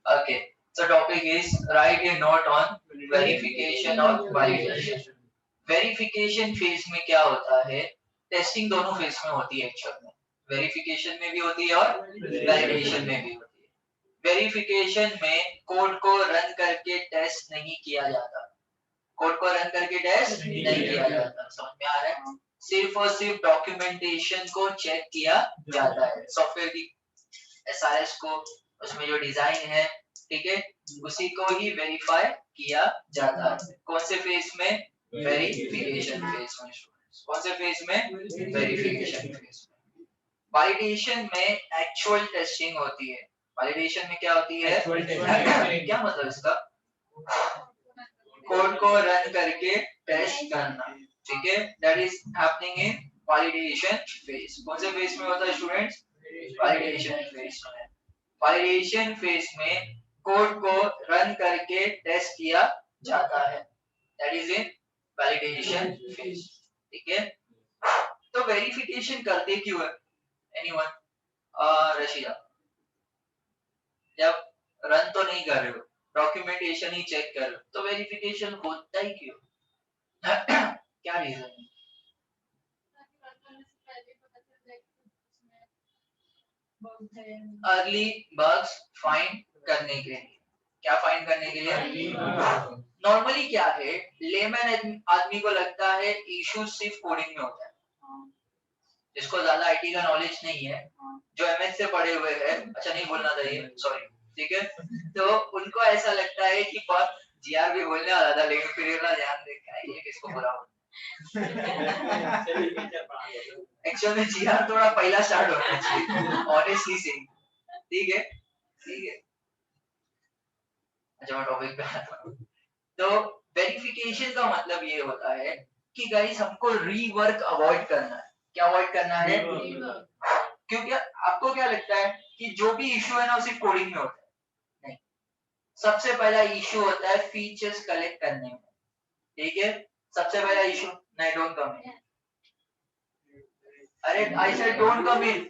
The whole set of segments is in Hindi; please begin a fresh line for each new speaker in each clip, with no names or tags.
Okay, so topic is write a note on verification और validation. वेरिफिकेशन फेज में क्या होता है, टेस्टिंग दोनों फेज में होती है एक्चुअल में, वेरिफिकेशन में भी होती है और वैलिडेशन में भी होती है। वेरिफिकेशन में कोड को रन करके टेस्ट नहीं किया जाता, कोड को रन करके टेस्ट नहीं किया जाता, समझ में आ रहा है? सिर्फ और सिर्फ डॉक्यूमेंटेशन को चेक किया जाता है, सॉफ्टवेयर की एसआरएस को, उसमें जो डिजाइन है, ठीक है, उसी को ही वेरीफाई किया जाता है। कौन से फेज में? वेरिफिकेशन फेज में। कौन से फेज में? वेरिफिकेशन फेज में। वैलिडेशन में एक्चुअल टेस्टिंग होती है। वैलिडेशन में क्या होती है? क्या मतलब इसका? कोड को रन करके टेस्ट करना, ठीक है, that is happening in validation phase. कौन से फेज में होता है स्टूडेंट्स? वैलिडेशन फेज में। वैलिडेशन फेज में कोड को रन करके टेस्ट किया जाता है, that is in validation phase, ठीक है। तो वेरिफिकेशन करते क्यों है? एनीवन? रशीदा, जब रन तो नहीं कर रहे हो, डॉक्यूमेंटेशन ही चेक कर रहे हो, तो वेरिफिकेशन होता ही क्यों? क्या रीजन है? अर्ली बग्स फाइंड करने के लिए। क्या फाइंड करने के लिए? नॉर्मली क्या है, लेमैन आदमी को लगता है इशू सिर्फ कोडिंग में होता है, जिसको ज्यादा आईटी का नॉलेज नहीं है, जो एमएस से पढ़े हुए हैं, अच्छा नहीं बोलना चाहिए, सॉरी, ठीक है, तो उनको ऐसा लगता है कि बहुत जीआर भी बोलने वाला था, लेकिन फिर ये ना ध्यान देखा है ये किसको बुरा बोल। एक्चुअली में जीआर थोड़ा पहला स्टार्ट होना चाहिए, ऑनेस्टली से, ठीक है, ठीक है। अच्छा मैं टॉपिक पे आता हूँ। तो वेरिफिकेशन का मतलब ये होता है कि गाइस हमको रीवर्क अवॉइड करना है। क्या अवॉइड करना है? क्योंकि आपको क्या लगता है कि जो भी इशू है ना, सिर्फ कोडिंग में होता है? नहीं, सबसे पहला इशू होता है फीचर्स कलेक्ट करने में, ठीक है, सबसे पहला इशू। नहीं, डोंट कम इन। अरे आई सेड डोंट कम इन,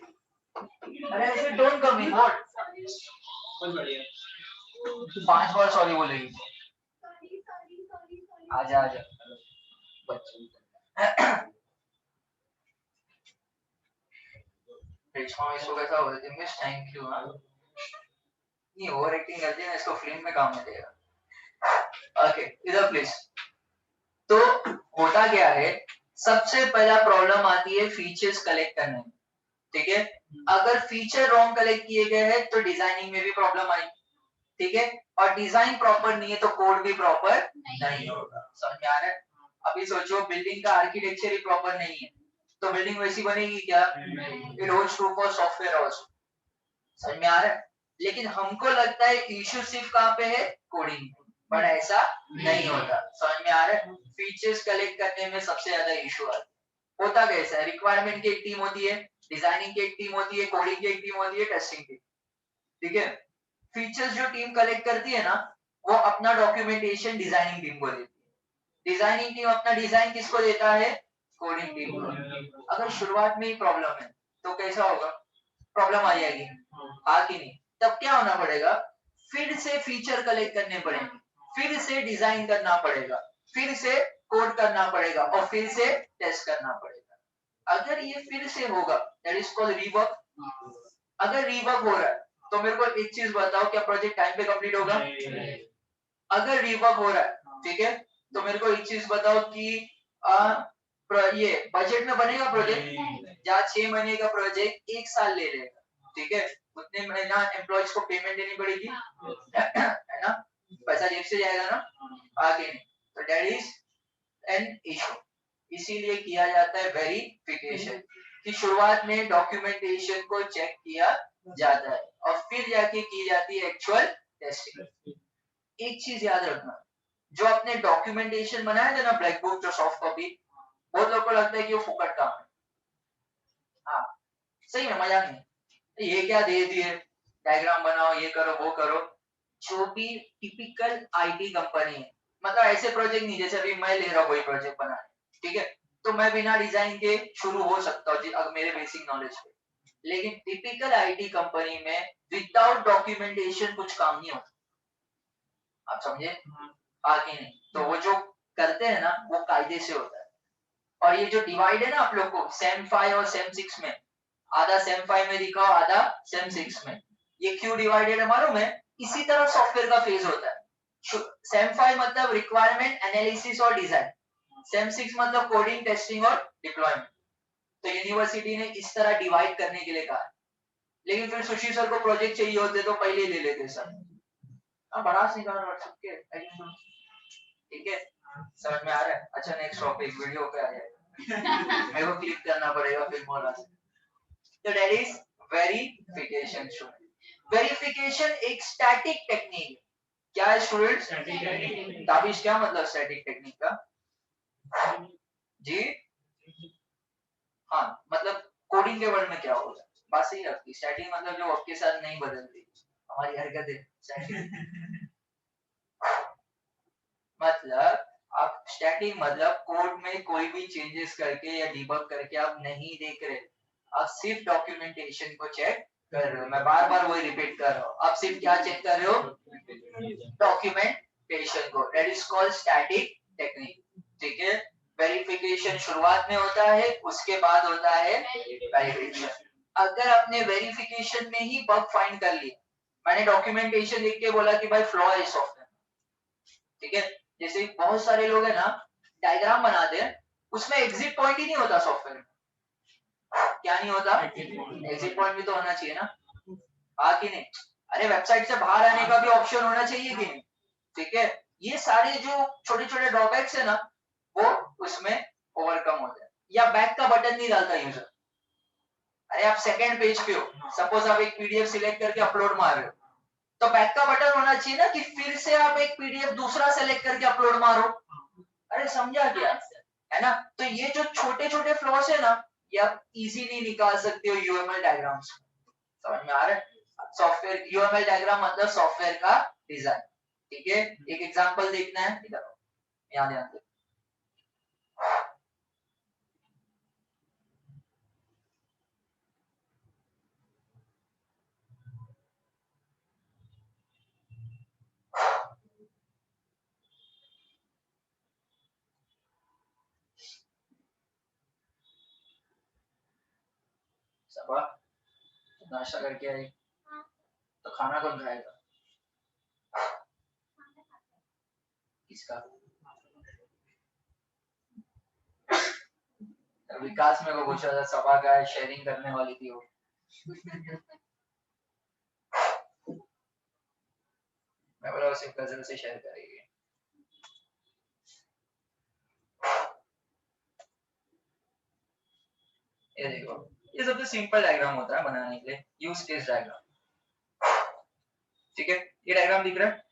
अरे I said don't come in, what? बहुत बढ़िया, 5 बार सॉरी बोलेगी। आजा आजा बच्चे। इसको कैसा हो रहा है मिस, थैंक यू। हाँ, नहीं ओवर एक्टिंग करती है ना, इसको फिल्म में काम में देगा। ओके, इधर प्लीज। तो होता क्या है, सबसे पहला प्रॉब्लम आती है फीचर्स कलेक्ट करने में, ठीक है। अगर फीचर रॉन्ग कलेक्ट किए गए हैं तो डिजाइनिंग में भी प्रॉब्लम आएगी, ठीक है, और डिजाइन प्रॉपर नहीं है तो कोड भी प्रॉपर नहीं होगा, समझ में आ रहा है? अभी सोचो बिल्डिंग का आर्किटेक्चर ही प्रॉपर नहीं है तो बिल्डिंग वैसी बनेगी क्या? It holds true for software also, समझ में आ रहा है? लेकिन हमको लगता है इशू सिर्फ कहाँ पे है? कोडिंग, बट ऐसा नहीं होता, समझ में आ रहा है? फीचर्स कलेक्ट करने में सबसे ज्यादा इशू आता है। होता कैसा है, रिक्वायरमेंट की एक टीम होती है, डिजाइनिंग की एक टीम होती है, कोडिंग की एक टीम होती है, टेस्टिंग की, ठीक है। फीचर्स जो टीम कलेक्ट करती है ना, वो अपना डॉक्यूमेंटेशन डिजाइनिंग टीम को देती है, डिजाइनिंग टीम अपना डिजाइन किसको देता है? कोडिंग टीम को। अगर शुरुआत में ही प्रॉब्लम है तो कैसा होगा? प्रॉब्लम आ जाएगी, हाँ कि नहीं? तब क्या होना पड़ेगा, फिर से फीचर कलेक्ट करने पड़ेंगे, फिर से डिजाइन करना पड़ेगा, फिर से कोड करना पड़ेगा और फिर से टेस्ट करना पड़ेगा। अगर ये फिर से होगा, दैट इज कॉल्ड रीवर्क। अगर रीवर्क हो रहा है तो मेरे को एक चीज बताओ, क्या प्रोजेक्ट टाइम पे कंप्लीट होगा? अगर रीवर्क हो रहा है, ठीक है, तो मेरे को एक चीज बताओ कि ये बजट में बनेगा प्रोजेक्ट? जहाँ 6 महीने का प्रोजेक्ट 1 साल ले लेगा, ठीक है, उतने महीना एम्प्लॉयज को पेमेंट देनी पड़ेगी, है ना, पैसा जेब से जाएगा ना, आगे नहीं, तो दैट इज एन इशू। इसीलिए किया जाता है वेरिफिकेशन, कि शुरुआत में डॉक्यूमेंटेशन को चेक किया जाता है और फिर जाके की जाती है एक्चुअल टेस्टिंग। एक चीज याद रखना, जो अपने डॉक्यूमेंटेशन बनाया था ना, ब्लैक बुक जो सॉफ्ट कॉपी, बहुत लोगों को लगता है कि वो फुकट काम है। हाँ, सही में मजाक नहीं, ये क्या दे दिए, डायग्राम बनाओ, ये करो वो करो, जो भी टिपिकल आईटी कंपनी है, मतलब ऐसे प्रोजेक्ट नहीं जैसे अभी मैं ले रहा हूँ कोई प्रोजेक्ट बनाने, ठीक है, तो मैं बिना डिजाइन के शुरू हो सकता हूँ अगर मेरे बेसिक नॉलेज पे, लेकिन टिपिकल आईटी कंपनी में विदाउट डॉक्यूमेंटेशन कुछ काम नहीं होता, आप समझे? आगे नहीं, तो वो जो करते हैं ना वो कायदे से होता है। और ये जो डिवाइड है ना आप लोग को सेम 5 और सेम 6 में, आधा सेम 5 में दिखाओ, आधा सेम 6 में, ये क्यों डिवाइडेड है मालूम है? इसी तरह सॉफ्टवेयर का फेज होता है। सेम 5 मतलब रिक्वायरमेंट एनालिसिस और डिजाइन, सेम 6 मतलब कोडिंग टेस्टिंग और डिप्लॉयमेंट। तो यूनिवर्सिटी ने इस तरह डिवाइड करने के लिए कहा, लेकिन फिर सुशील सर को प्रोजेक्ट चाहिए होते तो पहले ही ले लेते सर। बड़ा निकाल व्हाट्सएप के, ठीक है, समझ में आ रहा है? अच्छा नेक्स्ट टॉपिक वीडियो पे आ जाएगा मेरे को क्लिक करना पड़ेगा फिर मोरा से। तो that is verification student. Verification एक स्टैटिक टेक्निक है। क्या है स्टूडेंट्स? ताबिश क्या मतलब स्टैटिक टेक्निक का? जी हाँ, मतलब कोडिंग के वर्ड में क्या होगा? बात सही आपकी, स्टैटिक मतलब जो आपके साथ नहीं बदलती हमारी हरकतें स्टैटिक मतलब आप स्टैटिक मतलब कोड में कोई भी चेंजेस करके या डिबग करके आप नहीं देख रहे, आप सिर्फ डॉक्यूमेंटेशन को चेक कर रहे हो। मैं बार बार वही रिपीट कर रहा हूँ, आप सिर्फ क्या चेक कर रहे हो? डॉक्यूमेंटेशन को। That is called static technique, ठीक है। वेरिफिकेशन शुरुआत में होता है, उसके बाद होता है वेरिफिकेशन। अगर आपने वेरिफिकेशन में ही बग फाइंड कर लिया, मैंने डॉक्यूमेंटेशन लिख के बोला कि भाई फ्लॉ है सॉफ्टवेयर, ठीक है। जैसे बहुत सारे लोग है ना डायग्राम बनाते हैं, उसमें एग्जिट पॉइंट ही नहीं होता सॉफ्टवेयर में। क्या नहीं होता? एग्जिट पॉइंट भी तो होना चाहिए ना, हाँ कि नहीं? अरे वेबसाइट से बाहर आने का भी ऑप्शन होना चाहिए कि नहीं? ठीक है, ये सारे जो छोटे छोटे ड्रॉबैक्स है ना वो उसमें ओवरकम होते हैं। या बैक का बटन नहीं डालता यूजर। अरे आप सेकंड पेज पे हो, सपोज आप एक पीडीएफ सिलेक्ट करके अपलोड मार रहे हो, तो बैक का बटन होना चाहिए ना कि फिर से आप एक पीडीएफ दूसरा सेलेक्ट करके अपलोड मारो। अरे समझा क्या? है ना? तो ये जो छोटे छोटे फ्लॉस है ना, ये आप इजीली निकाल सकते हो यूएमएल डायग्राम्स। समझ में आ रहा है? सॉफ्टवेयर यूएमएल डायग्राम मतलब सॉफ्टवेयर का डिजाइन, ठीक है। एक एग्जांपल देखना है, इधर यहाँ ध्यान दो। सबा नाश्ता करके आई, तो खाना कौन खाएगा? किसका? विकास में को पूछा था, सबा का शेयरिंग करने वाली थी वो मैं बोला सिर्फ कजन से शेयर करेगी। ये देखो, ये सबसे सिंपल डायग्राम होता है बनाने के लिए, यूज केस डायग्राम, ठीक है। ये डायग्राम दिख रहा है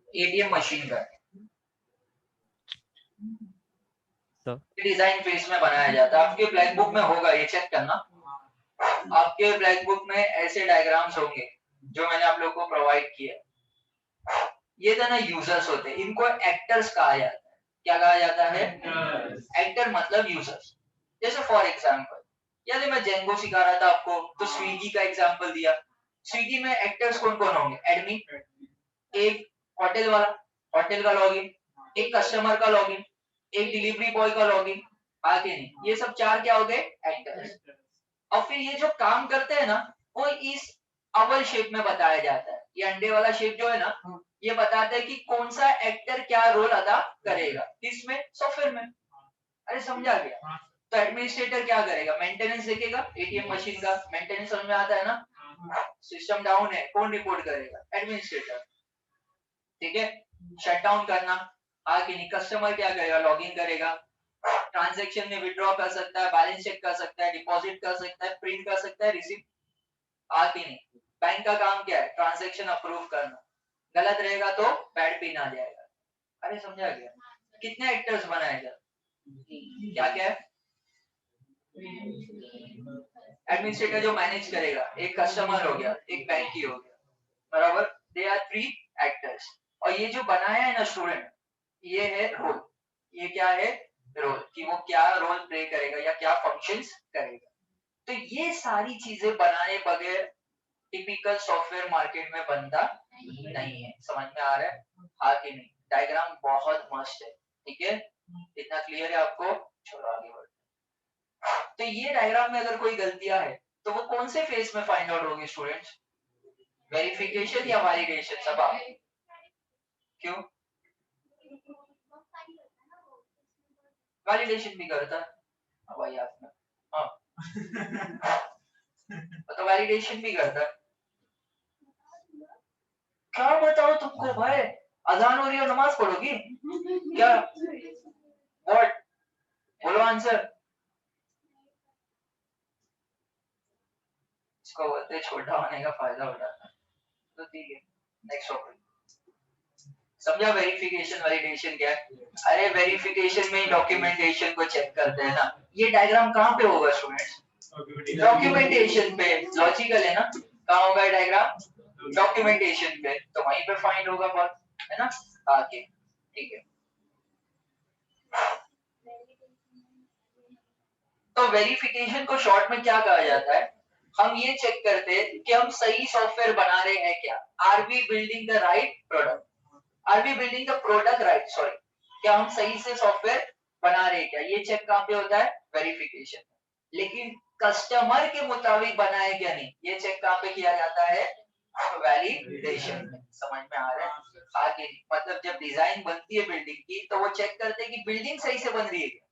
एटीएम मशीन का, डिजाइन फेज में बनाया जाता है। आपके ब्लैक बुक में होगा, ये चेक करना। आपके ब्लैक बुक में ऐसे डायग्राम्स होंगे जो मैंने आप लोगों को प्रोवाइड किया। ये तो ना यूजर्स होते हैं, इनको एक्टर्स कहा जाता है। क्या कहा जाता है? एक्टर मतलब यूजर्स। जैसे फॉर एग्जांपल, यदि मैं जेंगो सिखा रहा था आपको, तो स्विगी का एग्जांपल दिया। स्विगी में एक्टर्स कौन कौन होंगे? एडमिन, एक होटल वाला, होटल का लॉगिन, एक कस्टमर का लॉगिन, एक डिलीवरी बॉय का लॉगिन, आगे नहीं, ये सब चार क्या हो गए? एक्टर्स। और फिर ये जो काम करते हैं ना, वो इस अवल शेप में बताया जाता है। ये अंडे वाला शेप जो है ना, ये बताता है कि कौन सा एक्टर क्या रोल अदा करेगा किसमें? सॉफ्टवेयर में। अरे समझा गया? तो एडमिनिस्ट्रेटर क्या करेगा? मेंटेनेंस देखेगा एटीएम मशीन का, मेंटेनेंस समझ में आता है ना? सिस्टम डाउन है, कौन रिपोर्ट करेगा? एडमिनिस्ट्रेटर, ठीक है। शट डाउन करना, आगे नहीं, कस्टमर क्या करेगा? लॉगिन करेगा, ट्रांजैक्शन में विड्रॉ कर सकता है, बैलेंस चेक कर सकता है, डिपॉजिट कर सकता है, प्रिंट कर सकता है, रिसीव, आगे नहीं। बैंक का काम क्या है? ट्रांजैक्शन अप्रूव करना, गलत रहेगा तो बैड पिन आ जाएगा। अरे समझा गया? कितने एक्टर्स बनाएगा? क्या क्या है? एडमिनिस्ट्रेटर जो मैनेज करेगा, एक कस्टमर हो गया, एक बैंक ही हो गया, बराबर। They are 3 actors. और ये जो बनाया है ना स्टूडेंट, ये है रोल। ये क्या है? रोल, कि वो क्या रोल प्ले करेगा या क्या फंक्शंस करेगा। तो ये सारी चीजें बनाए बगैर टिपिकल सॉफ्टवेयर मार्केट में बनता नहीं है। समझ में आ रहा है? हाँ कि नहीं? डायग्राम बहुत मस्त है, ठीक है, इतना क्लियर है आपको? चलो आगे बढ़ते। तो ये डायग्राम में अगर कोई गलतियां है तो वो कौन से फेज में फाइंड आउट होगी स्टूडेंट्स? वेरिफिकेशन या वैलिडेशन? सब आप क्यों? वैलिडेशन भी करता है भाई आपने, हाँ तो वैलिडेशन भी करता है। क्या बताओ तुमको भाई, अजान हो रही है नमाज पढ़ोगी क्या? व्हाट? बोलो आंसर। इसको बोलते हैं छोटा होने का फायदा उठाना। तो ठीक है, नेक्स्ट टॉपिक। समझा वेरिफिकेशन वैलिडेशन क्या है? अरे वेरिफिकेशन में डॉक्यूमेंटेशन को चेक करते हैं ना। ये डायग्राम कहाँ पे होगा स्टूडेंट्स? डॉक्यूमेंटेशन पे। लॉजिकल है ना? कहाँ होगा डायग्राम? डॉक्यूमेंटेशन पे, तो वहीं पे फाइंड होगा बात, है ना? आगे ठीक है। तो वेरिफिकेशन को शॉर्ट में क्या कहा जाता है? हम ये चेक करते हैं कि हम सही सॉफ्टवेयर बना रहे हैं क्या। Are we building the right product? Are we building the product right, sorry, क्या हम सही से सॉफ्टवेयर बना रहे हैं क्या? ये चेक कहाँ पे होता है? वेरिफिकेशन। लेकिन कस्टमर के मुताबिक बनाए क्या नहीं, ये चेक कहाँ पे किया जाता है? वैलिडेशन में। समझ में आ रहा है? आगे मतलब जब डिजाइन बनती है बिल्डिंग की तो वो चेक करते हैं कि बिल्डिंग सही से बन रही है क्या।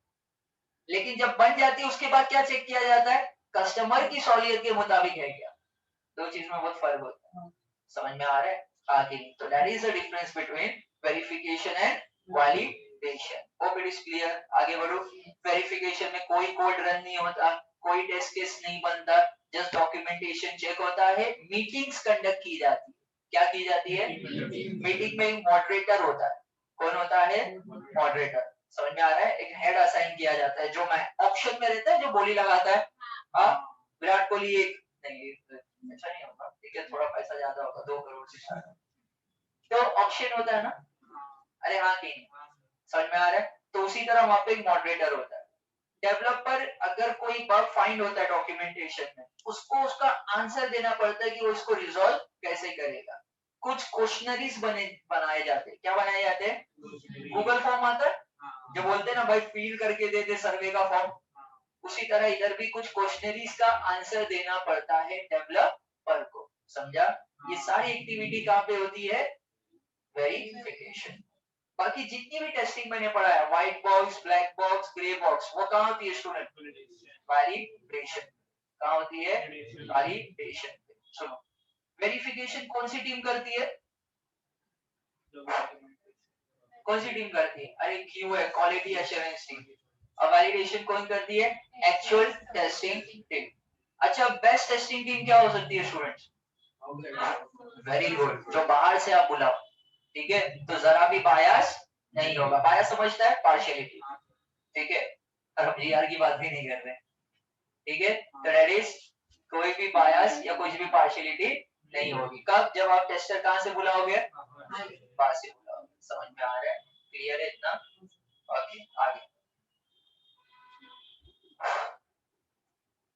लेकिन जब बन जाती है उसके बाद क्या चेक किया जाता है? कस्टमर की सहूलियत के मुताबिक है क्या। दो चीज में बहुत फर्क होता है। समझ में आ रहा है? आगे तो that is the difference between verification and validation. Hope it is clear. आगे बढ़ो। वेरिफिकेशन में कोई कोड रन नहीं होता, कोई टेस्ट केस नहीं बनता, जस्ट डॉक्यूमेंटेशन चेक होता है, मीटिंग्स कंडक्ट की जाती है। क्या की जाती है? मीटिंग में एक मॉडरेटर होता है। कौन होता है? मॉडरेटर। समझ में आ रहा है? एक हेड असाइन किया जाता है जो मैं ऑप्शन में रहता है, जो बोली लगाता है। हाँ, विराट कोहली एक नहीं, अच्छा नहीं होगा, ठीक है, थोड़ा पैसा ज्यादा होगा, 2 करोड़ से स्टार्ट। तो ऑप्शन होता है ना? अरे हाँ कि नहीं? समझ में आ रहा है? तो उसी तरह वहां पे एक मॉडरेटर होता है। डेवलपर अगर कोई बग फाइंड होता है डॉक्यूमेंटेशन में, उसको उसका आंसर देना पड़ता है कि वो इसको रिजॉल्व कैसे करेगा। कुछ क्वेश्चनरीज बनाए जाते हैं। क्या बनाए जाते हैं? गूगल फॉर्म आता है जो बोलते हैं ना भाई फिल करके दे दे सर्वे का फॉर्म, उसी तरह इधर भी कुछ क्वेश्चनरीज का आंसर देना पड़ता है डेवलपर को। समझा? ये सारी एक्टिविटी कहाँ पे होती है? वेरिफिकेशन। बाकी जितनी भी टेस्टिंग मैंने पढ़ा है, white box, black box, grey box, वो कहाँ होती है स्टूडेंट? वैलिडेशन। कहाँ होती है? वैलिडेशन। सुनो, वेरिफिकेशन कौन सी टीम करती है? कौन सी टीम करती है? अरे क्यू है, क्वालिटी एश्योरेंस टीम। और वैलिडेशन कौन करती है? Actual testing team. अच्छा, बेस्ट टेस्टिंग टीम क्या हो सकती है स्टूडेंट्स? वेरी गुड, जो बाहर से आप बुलाओ, ठीक है, तो जरा भी बायस नहीं होगा। बायस समझता है? पार्शियलिटी, ठीक है, और हम जीआर की बात भी नहीं कर रहे, ठीक है। तो दैट इज, कोई भी बायस या कुछ भी पार्शियलिटी नहीं होगी। कब? जब आप टेस्टर कहां से बुलाओगे? बाहर से बुलाओगे। समझ में आ रहा है? क्लियर है इतना? ओके आगे,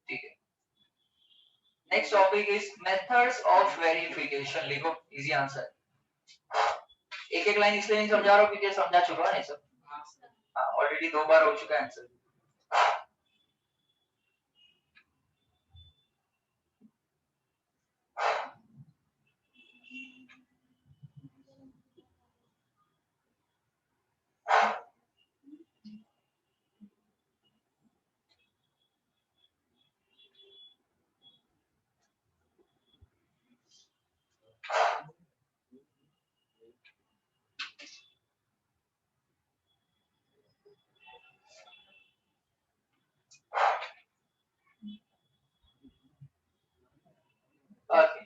ठीक है। Next topic is methods of verification. लिखो इजी आंसर। एक एक लाइन इसलिए नहीं समझा रहा हूँ क्योंकि समझा चुका है सब। हाँ, ऑलरेडी 2 बार हो चुका है आंसर। ओके,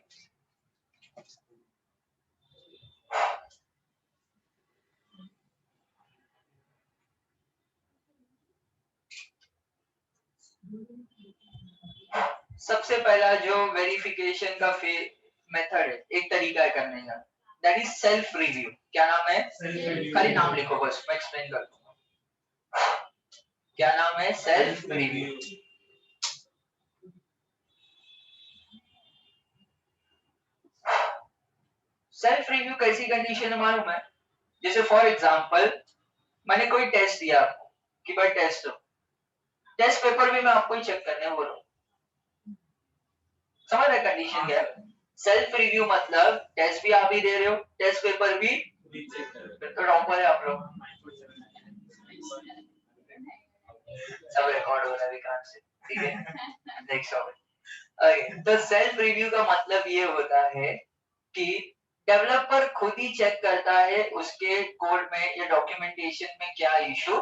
सबसे पहला जो वेरिफिकेशन का मेथड है, एक तरीका है करने का, दैट इज सेल्फ रिव्यू। क्या नाम है? खाली नाम लिखो बस, मैं एक्सप्लेन कर दूंगा। क्या नाम है? Self review. सेल्फ रिव्यू कैसी कंडीशन है मालूम है? जैसे फॉर एग्जांपल मैंने कोई टेस्ट दिया आपको कि भाई टेस्ट दो, टेस्ट पेपर भी मैं आपको ही चेक करने बोल रहा हूँ, समझ रहे कंडीशन क्या है? सेल्फ रिव्यू मतलब टेस्ट भी आप ही दे रहे हो, टेस्ट पेपर भी, तो टॉपर है आप लोग, सब रिकॉर्ड हो रहा है विक्रांत से, ठीक है? Next topic. तो सेल्फ रिव्यू का मतलब ये होता है कि डेवलपर खुद ही चेक करता है उसके कोड में या डॉक्यूमेंटेशन में क्या इशू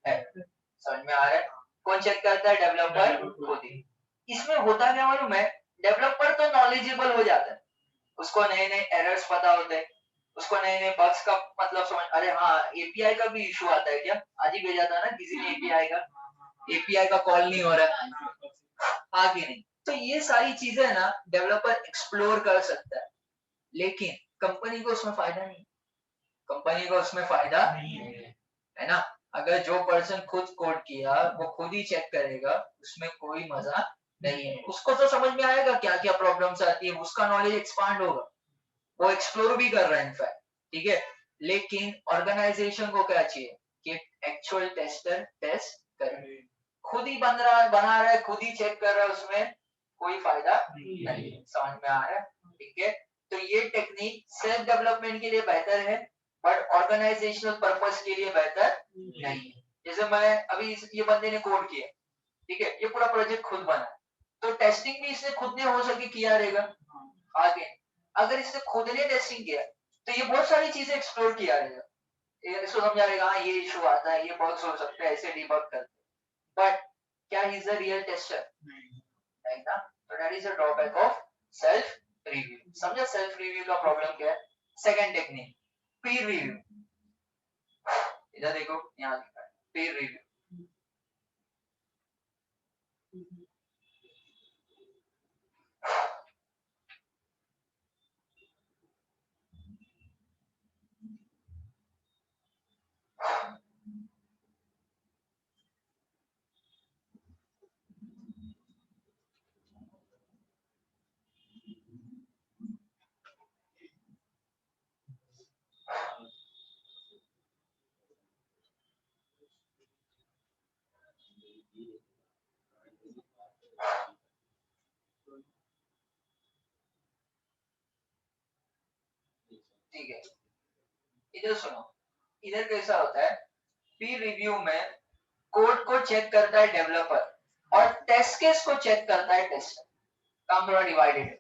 है। समझ में आ रहा है? कौन चेक करता है? डेवलपर खुद ही। इसमें होता क्या मालूम है? डेवलपर तो नॉलेजेबल हो जाता है, उसको नए नए एरर्स पता होते हैं, उसको नए नए बग्स का मतलब समझ, अरे हाँ एपीआई का भी इशू आता है क्या, आज ही भेजा था ना किसी ने एपीआई का, एपीआई का कॉल नहीं हो रहा है, आगे नहीं। तो ये सारी चीजें ना डेवलपर एक्सप्लोर कर सकता है, लेकिन कंपनी को उसमें फायदा नहीं, कंपनी को उसमें फायदा नहीं है ना? अगर जो पर्सन खुद कोड किया वो खुद ही चेक करेगा, उसमें कोई मजा नहीं है। उसको तो समझ में आएगा क्या क्या प्रॉब्लम्स आती है, उसका नॉलेज एक्सपांड होगा, वो एक्सप्लोर भी कर रहा है इनफैक्ट, ठीक है? लेकिन ऑर्गेनाइजेशन को क्या चाहिए कि एक्चुअल टेस्टर टेस्ट करे, खुद ही बना रहा है, खुद ही चेक कर रहा है, उसमें कोई फायदा नहीं। समझ में आ रहा है? ठीक है? तो ये टेक्निक सेल्फ डेवलपमेंट के लिए बेहतर है, बट ऑर्गेनाइजेशनल पर्पस के लिए बेहतर नहीं है। जैसे मैं अभी ये बंदे ने कोड किया, ठीक है, ये पूरा प्रोजेक्ट खुद बना, तो टेस्टिंग भी इसने खुद ने हो सके किया रहेगा आगे। अगर इसने खुद ने टेस्टिंग किया तो ये बहुत सारी चीजें एक्सप्लोर किया रहेगा, इसको समझा रहेगा हाँ ये इशू आता है, ये बग्स हो सकते हैं, ऐसे डिबग करते। बट क्या he is the real tester? नहीं ना। तो that is the drawback of self review. समझा सेल्फ रिव्यू का प्रॉब्लम क्या है? सेकंड टेक्निक पीर रिव्यू। इधर देखो, यहाँ लिखा है पीर रिव्यू। ठीक है, इधर सुनो, इधर कैसा होता है? पीर रिव्यू में कोड को चेक करता है डेवलपर और टेस्ट केस को चेक करता है टेस्टर। काम थोड़ा डिवाइडेड है।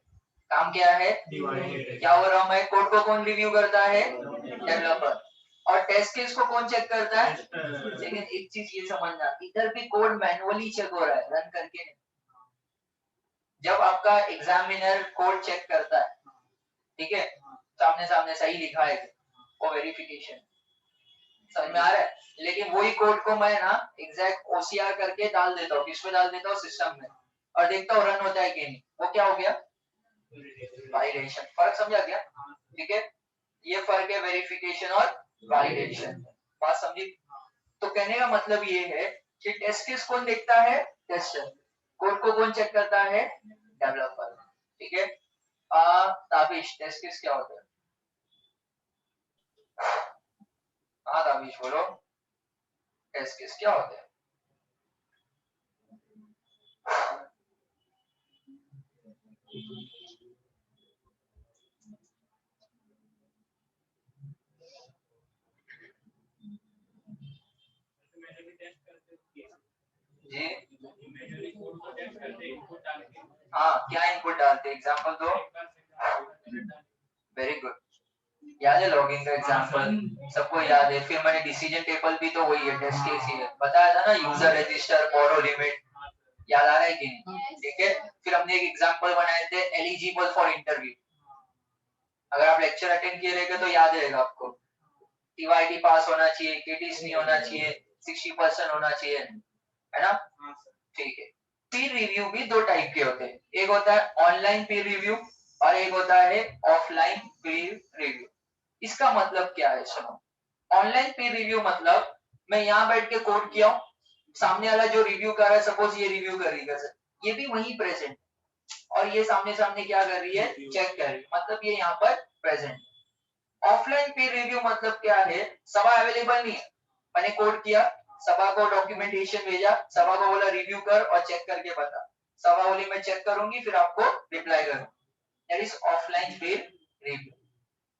काम क्या है? डिवाइडेड। क्या हो रहा है? कोड को कौन रिव्यू करता है? डेवलपर। और टेस्ट केस को कौन चेक करता है? लेकिन एक चीज ये समझना, इधर भी कोड मैनुअली चेक हो रहा है, रन करके नहीं। जब आपका एग्जामिनर कोड चेक करता है, ठीक है, सामने सामने सही लिखा है वो वेरिफिकेशन, समझ में आ रहा है? लेकिन वही कोड को मैं ना एग्जैक्ट ओसीआर करके डाल देता हूँ, किसमें डाल देता हूँ? सिस्टम में, और देखता हूँ रन होता है कि नहीं। वो क्या हो गया? वालिडेशन। फर्क समझा क्या? ठीक है, ये फर्क है वेरिफिकेशन और वालिडेशन। बात समझी? तो कहने का मतलब ये है कि टेस्ट केस कौन देखता है? टेस्टर। कोड को कौन चेक करता है? डेवलपर। ठीक है। ताबिश, टेस्ट केस क्या होता है? हाँ ताबिश बोलो, टेस्ट केस क्या होता है? जी हाँ, क्या इनपुट डालते? एग्जांपल दो। वेरी गुड, याद है लॉगिंग का एग्जांपल? सबको याद है। फिर मैंने डिसीजन टेबल भी तो वही है, टेस्ट केस ही है, बताया था ना, यूजर रजिस्टर, बोरो लिमिट, याद आ रहा है कि नहीं? ठीक है। फिर हमने एक एग्जांपल बनाए थे एलिजिबल फॉर इंटरव्यू। अगर आप लेक्चर अटेंड किए रहेंगे तो याद रहेगा आपको, टीवाईटी पास होना चाहिए, केटीस नहीं होना चाहिए, 60% होना चाहिए, है ना? ठीक है। पीर रिव्यू भी दो टाइप के होते हैं, एक होता है ऑनलाइन पीर रिव्यू और एक होता है ऑफलाइन पीर रिव्यू। इसका मतलब क्या है? सुनो, ऑनलाइन पीर रिव्यू मतलब मैं यहाँ बैठ के कोड किया हूँ, सामने वाला जो रिव्यू कर रहा है, सपोज ये रिव्यू कर रही है सर, ये भी वहीं प्रेजेंट, और ये सामने सामने क्या कर रही है? चेक कर रही है, मतलब ये यहाँ पर प्रेजेंट। ऑफलाइन पीयर रिव्यू मतलब क्या है, सभा अवेलेबल नहीं है, मैंने कोड किया, सभा को डॉक्यूमेंटेशन भेजा, सभा को बोला रिव्यू कर और चेक करके बता, सभा बोली मैं चेक करूंगी फिर आपको रिप्लाई करूंगी, that is offline peer review.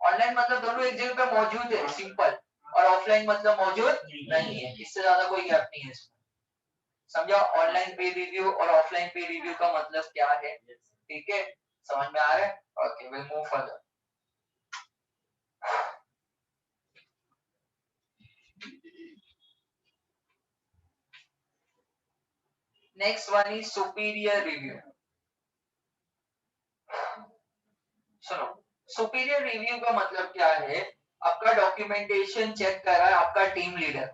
Online मतलब दोनों एक जगह पे मौजूद है, सिंपल, और ऑफलाइन मतलब मौजूद नहीं है, इससे ज्यादा कोई गैप नहीं है इसमें। समझा ऑनलाइन पीयर रिव्यू और ऑफलाइन पीयर रिव्यू का मतलब क्या है, ठीक है, समझ में आ रहा है? Okay, will move further. Next one is superior review. सुनो, सुपीरियर रिव्यू का मतलब क्या है, आपका डॉक्यूमेंटेशन चेक कर रहा है आपका टीम लीडर।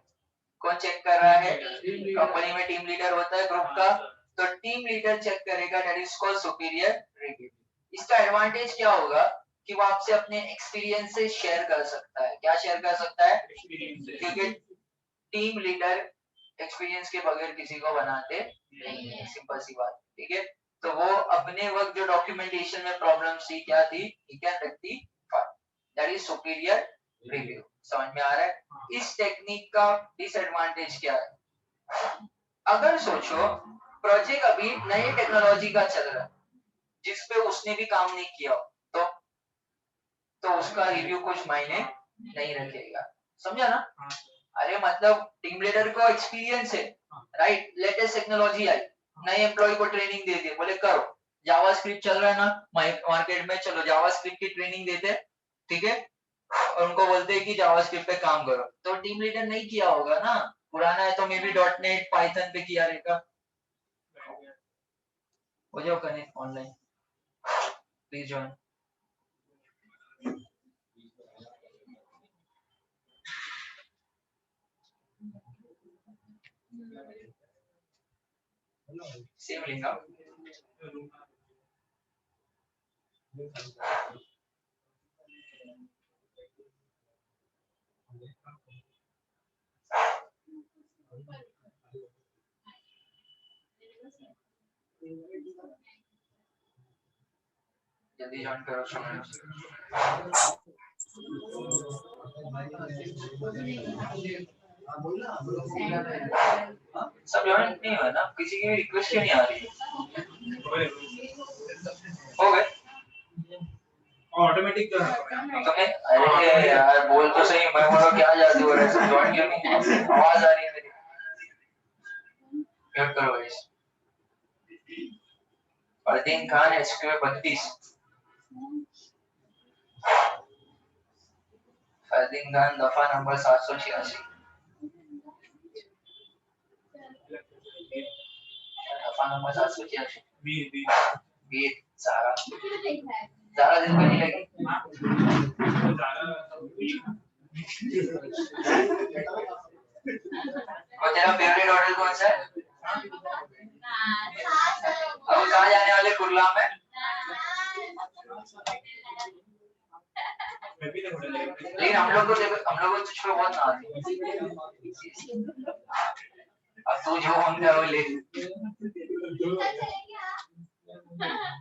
कौन चेक कर रहा है? कंपनी में टीम लीडर होता है ग्रुप का, तो टीम लीडर चेक करेगा, that is called superior review. इसका एडवांटेज क्या होगा कि वो आपसे अपने एक्सपीरियंस से शेयर कर सकता है। क्या शेयर कर सकता है? क्योंकि टीम लीडर एक्सपीरियंस के बगैर किसी को बनाते नहीं है, सिंपल सी बात, ठीक है। तो वो अपने वक्त जो डॉक्यूमेंटेशन में प्रॉब्लम थी क्या थी, he can rectify, that is superior review. समझ में आ रहा है? इस टेक्निक का डिसएडवांटेज क्या है? अगर सोचो प्रोजेक्ट अभी नई टेक्नोलॉजी का चल रहा है जिसपे उसने भी काम नहीं किया तो उसका रिव्यू कुछ मायने नहीं रखेगा, समझा ना? अरे मतलब टीम लीडर को एक्सपीरियंस है, राइट, लेटेस्ट टेक्नोलॉजी आई, नए एम्प्लॉय को ट्रेनिंग दे दी, बोले करो, जावास्क्रिप्ट चल रहा है ना मार्केट में, चलो जावास्क्रिप्ट की ट्रेनिंग देते, ठीक है, और उनको बोलते हैं कि जावास्क्रिप्ट पे काम करो, तो टीम लीडर नहीं किया होगा ना, पुराना है तो मे बी .NET पाइथन पे किया रहेगा। हो जाओ connect online, please join. Same link आप जल्दी ज्वाइन करो सब ज्वाइन नहीं हुआ ना, किसी की भी रिक्वेस्ट क्यों नहीं आ रही? हो गए ऑटोमेटिक जो है। अरे यार बोल तो सही, मैं बोला क्या जादू हो रहा है, सब ज्वाइन क्यों नहीं, आवाज आ रही है मेरी, म्यूट करो गाइस। फरदीन खान एसक्यू 32, फरदीन खान दफा नंबर 786, दफा नंबर 786, बीर सारा दिन में नहीं लगी। और तेरा फेवरेट होटल कौन सा है? अब कहाँ जाने वाले? कुर्ला में। लेकिन हम लोग को तुझ पे बहुत नाज है, अब तू जो हम वो ले।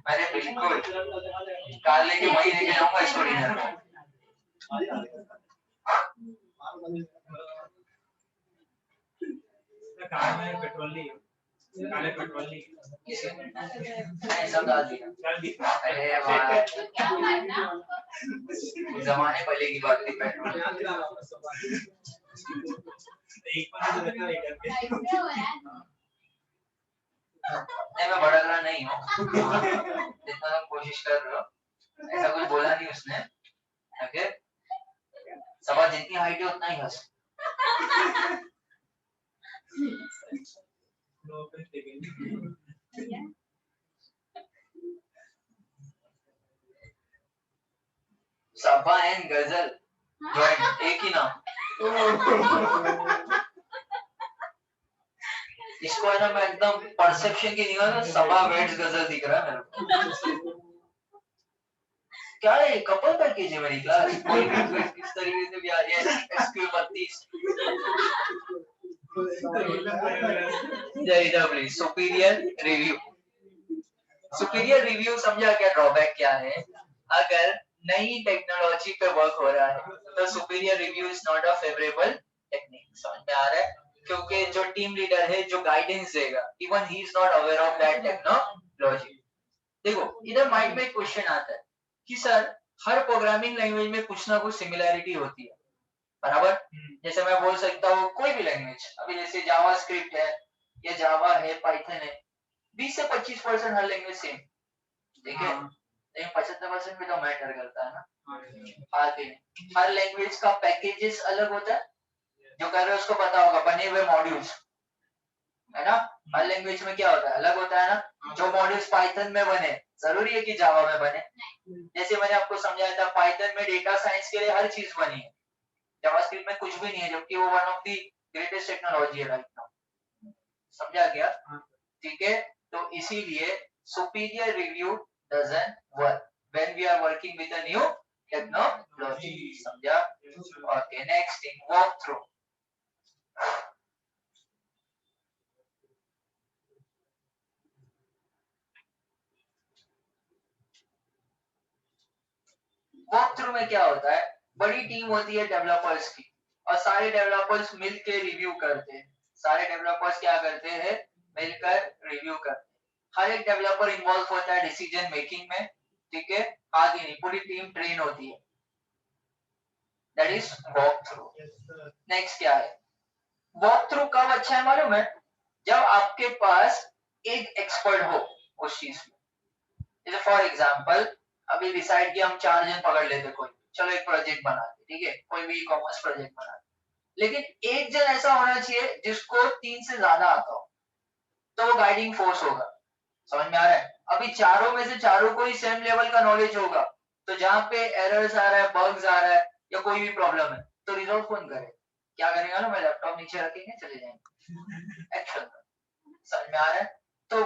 अरे बिल्कुल, कार लेके वही लेके जाऊंगा स्टोरी में। कार में पेट्रोल नहीं, काले पेट्रोल नहीं, सब डाल दिया। अरे वाह, जमाने पहले की बात थी, पेट्रोल एक नहीं, मैं भड़कना नहीं हूँ, जितना तुम कोशिश कर रहे हो, ऐसा कुछ बोला नहीं उसने, ओके, सभा जितनी हाइट है उतना ही हंस। सभा एंड गजल ज्वाइन, एक ही नाम। इसको है ना, मैं एकदम परसेप्शन की नहीं ना, सभा वेट्स गजल दिख रहा है मेरे को। क्या है कपल पैकेज है मेरी क्लास, कोई भी किस तरीके से भी आ रही है, SQ 32 superior review. Superior review समझा क्या ड्रॉबैक क्या है? अगर नई टेक्नोलॉजी पे वर्क हो रहा है, तो superior review is not a favourable technique. समझ में आ रहा है? क्योंकि जो टीम लीडर है, जो गाइडेंस देगा, even he is not aware of that technology. देखो, इधर माइंड में एक क्वेश्चन आता है कि सर, हर प्रोग्रामिंग लैंग्वेज में कुछ ना कुछ सिमिलैरिटी होती है, बराबर? जैसे मैं बोल सकता हूँ कोई भी लैंग्वेज, अभी जैसे जावा स्क्रिप्ट है या जावा है, पाइथन है, 20 से 25% हर लैंग्वेज सेम, ठीक है? लेकिन 75% भी तो मैटर करता है ना। आगे हर लैंग्वेज का पैकेजेस अलग होता है, जो कर रहे हो उसको पता होगा, बने हुए मॉड्यूल्स, है ना? हर लैंग्वेज में क्या होता है, अलग होता है ना। जो मॉड्यूल्स पाइथन में बने, जरूरी है कि जावा में बने? जैसे मैंने आपको समझाया था, पाइथन में डेटा साइंस के लिए हर चीज बनी है, जावास्क्रिप्ट में कुछ भी नहीं है, जबकि वो one of the greatest technology है राइट नाउ। समझा क्या? ठीक है, तो इसीलिए superior review doesn't work when we are working with a new technology. समझा? Okay, next thing, walk through. Walk through में क्या होता है, बड़ी टीम होती है डेवलपर्स की, और सारे डेवलपर्स मिलकर रिव्यू करते हैं। सारे डेवलपर्स क्या करते हैं, मिलकर रिव्यू करते हैं। हर एक डेवलपर इन्वॉल्व होता है डिसीजन मेकिंग में, ठीक है? आगे नहीं, पूरी टीम ट्रेन होती है, that is walk through. Next क्या है, वॉक थ्रू कब अच्छा है मालूम है? जब आपके पास एक एक्सपर्ट हो उस चीज में। जैसे फॉर एग्जांपल, अभी डिसाइड किया हम 4 जन पकड़ लेते कोई, चलो एक प्रोजेक्ट बनाते, ठीक है? कोई भी ई कॉमर्स प्रोजेक्ट बनाते, लेकिन एक जन ऐसा होना चाहिए जिसको 3 से ज्यादा आता हो, तो वो गाइडिंग फोर्स होगा। समझ में आ रहा है? अभी चारों में से चारों को ही सेम लेवल का नॉलेज होगा, तो जहां पे एरर्स आ रहा है, बग्स आ रहा है, या कोई भी प्रॉब्लम है, तो रिजॉल्व कौन करे? क्या करेगा ना, मैं लैपटॉप नीचे रखेंगे, चले जाएंगे एक्शन। समझ में आ रहा है? तो